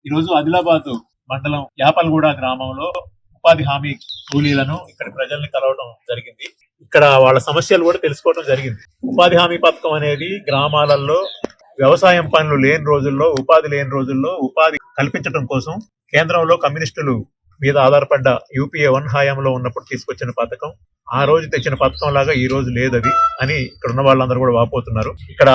ఈ రోజు ఆదిలాబాద్ మండలం యాపల్గూడ గ్రామంలో ఉపాధి హామీ కూలీలను ఇక్కడ ప్రజల్ని కలవడం జరిగింది. ఇక్కడ వాళ్ళ సమస్యలు కూడా తెలుసుకోవడం జరిగింది. ఉపాధి హామీ పథకం అనేది గ్రామాలలో వ్యవసాయం పనులు లేని రోజుల్లో, ఉపాధి లేని రోజుల్లో ఉపాధి కల్పించడం కోసం కేంద్రంలో కమ్యూనిస్టులు మీద ఆధారపడ్డ యూపీఏ 1 హయాంలో ఉన్నప్పుడు తీసుకొచ్చిన పథకం. ఆ రోజు తెచ్చిన పథకం లాగా ఈ రోజు లేదది అని ఇక్కడ ఉన్న వాళ్ళందరూ కూడా వాపోతున్నారు. ఇక్కడ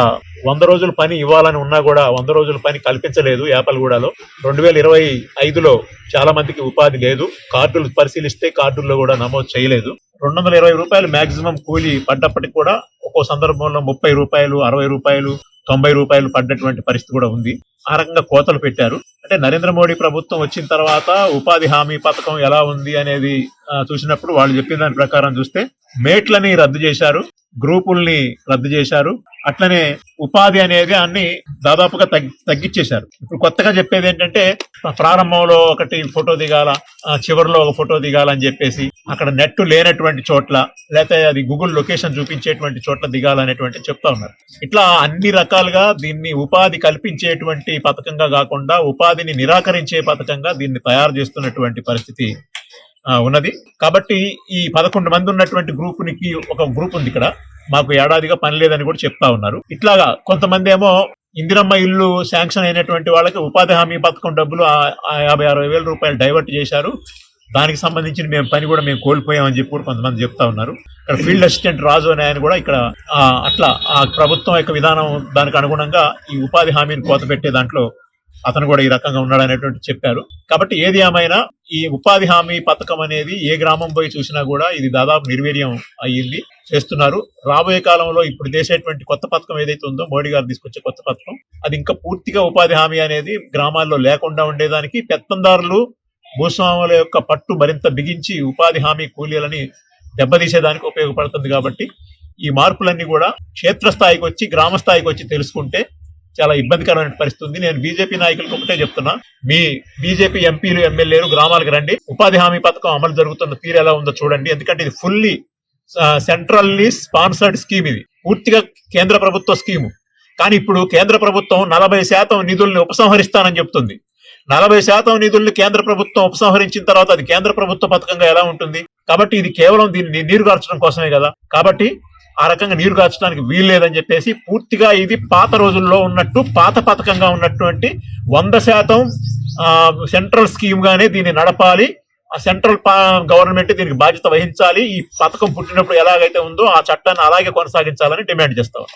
100 రోజుల పని ఇవ్వాలని ఉన్నా కూడా 100 రోజుల పని కల్పించలేదు. యాపల్గూడలో 2025లో చాలా మందికి ఉపాధి లేదు. కార్డులు పరిశీలిస్తే కార్డుల్లో కూడా నమోదు చేయలేదు. 220 రూపాయలు మాక్సిమం కూలీ పడ్డప్పటికి కూడా ఒక్కో సందర్భంలో 30 రూపాయలు, 60 రూపాయలు, 90 రూపాయలు పడ్డటువంటి పరిస్థితి కూడా ఉంది. ఆ రకంగా కోతలు పెట్టారు. అంటే నరేంద్ర మోడీ ప్రభుత్వం వచ్చిన తర్వాత ఉపాధి హామీ పథకం ఎలా ఉంది అనేది చూసినప్పుడు వాళ్ళు చెప్పిన దాని ప్రకారం చూస్తే మేట్లని రద్దు చేశారు, గ్రూపుల్ని రద్దు చేశారు, అట్లనే ఉపాధి అనేది అన్ని దాదాపుగా తగ్గించేశారు. ఇప్పుడు కొత్తగా చెప్పేది ఏంటంటే ప్రారంభంలో ఒకటి ఫోటో దిగాల, చివరిలో ఒక ఫోటో దిగాలని చెప్పేసి అక్కడ నెట్ లేనటువంటి చోట్ల, లేకపోతే అది గూగుల్ లొకేషన్ చూపించేటువంటి చోట్ల దిగాలనేటువంటి చెప్తా ఉన్నారు. ఇట్లా అన్ని రకాలుగా దీన్ని ఉపాధి కల్పించేటువంటి పథకంగా కాకుండా ఉపాధిని నిరాకరించే పథకంగా దీన్ని తయారు చేస్తున్నటువంటి పరిస్థితి ఉన్నది. కాబట్టి ఈ 11 మంది ఉన్నటువంటి గ్రూపునికి ఒక గ్రూప్ ఉంది ఇక్కడ, మాకు ఏడాదిగా పని లేదని కూడా చెప్తా ఉన్నారు. ఇట్లాగా కొంతమంది ఏమో ఇందిరమ్మ ఇల్లు శాంక్షన్ అయినటువంటి వాళ్ళకి ఉపాధి హామీ పథకం డబ్బులు 50-60 వేల రూపాయలు డైవర్ట్ చేశారు. దానికి సంబంధించిన పని కూడా మేము కోల్పోయామని చెప్పి కూడా కొంతమంది చెప్తా ఉన్నారు. ఇక్కడ ఫీల్డ్ అసిస్టెంట్ రాజు అనే ఆయన కూడా ఇక్కడ అట్లా ఆ ప్రభుత్వం యొక్క విధానం దానికి అనుగుణంగా ఈ ఉపాధి హామీని కోత పెట్టే దాంట్లో అతను కూడా ఈ రకంగా ఉన్నాడు అనేటువంటి చెప్పారు. కాబట్టి ఏది ఏమైనా ఈ ఉపాధి హామీ పథకం అనేది ఏ గ్రామం పోయి చూసినా కూడా ఇది దాదాపు నిర్వీర్యం అయ్యింది చేస్తున్నారు. రాబోయే కాలంలో ఇప్పుడు చేసేటువంటి కొత్త పథకం ఏదైతే ఉందో, మోడీ గారు తీసుకొచ్చే కొత్త పథకం, అది ఇంకా పూర్తిగా ఉపాధి హామీ అనేది గ్రామాల్లో లేకుండా ఉండేదానికి, పెత్తందారులు భూస్వాముల యొక్క పట్టు మరింత బిగించి ఉపాధి హామీ కూలీలని దెబ్బతీసేదానికి ఉపయోగపడుతుంది. కాబట్టి ఈ మార్పులన్నీ కూడా క్షేత్రస్థాయికి వచ్చి, గ్రామ స్థాయికి వచ్చి తెలుసుకుంటే చాలా ఇబ్బందికరమైన పరిస్థితి ఉంది. నేను బీజేపీ నాయకులకు ఒకటే చెప్తున్నా, మీ బీజేపీ ఎంపీలు, ఎమ్మెల్యేలు గ్రామాలకు రండి, ఉపాధి హామీ పథకం అమలు జరుగుతున్న తీరు ఎలా ఉందో చూడండి. ఎందుకంటే ఇది ఫుల్లీ సెంట్రల్లీ స్పాన్సర్డ్ స్కీమ్, ఇది పూర్తిగా కేంద్ర ప్రభుత్వ స్కీము. కానీ ఇప్పుడు కేంద్ర ప్రభుత్వం 40% నిధుల్ని ఉపసంహరిస్తానని చెప్తుంది. 40% నిధుల్ని కేంద్ర ప్రభుత్వం ఉపసంహరించిన తర్వాత అది కేంద్ర ప్రభుత్వ పథకంగా ఎలా ఉంటుంది? కాబట్టి ఇది కేవలం దీన్ని నీరు గార్చడం కోసమే కదా. కాబట్టి ఆ రకంగా నీరు గార్చడానికి వీల్లేదని చెప్పేసి పూర్తిగా ఇది పాత రోజుల్లో ఉన్నట్టు, పాత పథకంగా ఉన్నటువంటి 100% సెంట్రల్ స్కీమ్ గానే దీన్ని నడపాలి. ఆ సెంట్రల్ గవర్నమెంట్ దీనికి బాధ్యత వహించాలి. ఈ పథకం పుట్టినప్పుడు ఎలాగైతే ఉందో ఆ చట్టాన్ని అలాగే కొనసాగించాలని డిమాండ్ చేస్తా ఉన్నాం.